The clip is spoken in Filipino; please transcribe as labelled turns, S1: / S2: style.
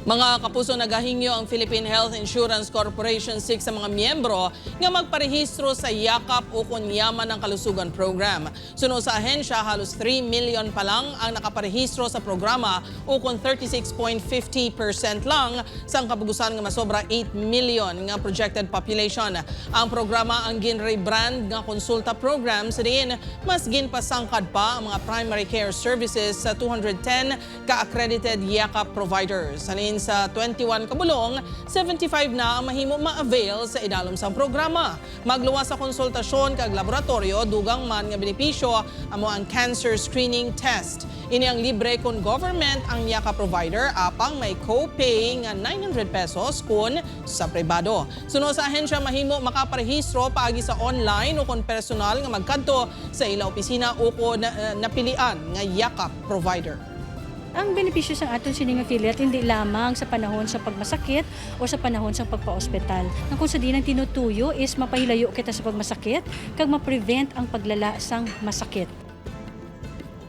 S1: Mga kapuso, nagahingyo ang Philippine Health Insurance Corporation 6 sa mga miyembro nga magparehistro sa Yakap o Kunyaman ng Kalusugan Program. Suno sa ahensya, halos 3 million pa lang ang nakaparehistro sa programa o kung 36.50% lang sa kabugusan nga masobra 8 million nga projected population. Ang programa ang gin-rebrand nga konsulta program sa diin mas ginpasangkad pa ang mga primary care services sa 210 ka-accredited Yakap providers. Sa 21 kabulong, 75 na ang mahimo ma-avail sa idalom sa programa. Magluwas sa konsultasyon kag laboratorio, dugang man nga benepisyo amo ang cancer screening test. Ini ang libre kun government ang Yakap provider, apang may co-pay nga 900 pesos kun sa pribado. Suno sa ahensya, mahimo makaparehistro paagi sa online o kun personal nga magkadto sa ila opisina o kun napilian nga Yakap provider.
S2: Ang benepisyo sa aton sining affiliate hindi lamang sa panahon sa pagmasakit o sa panahon sa pagpa-ospital. Ang kung sa dinang tinutuyo is mapahilayo kita sa pagmasakit kag ma-prevent ang paglala sang masakit.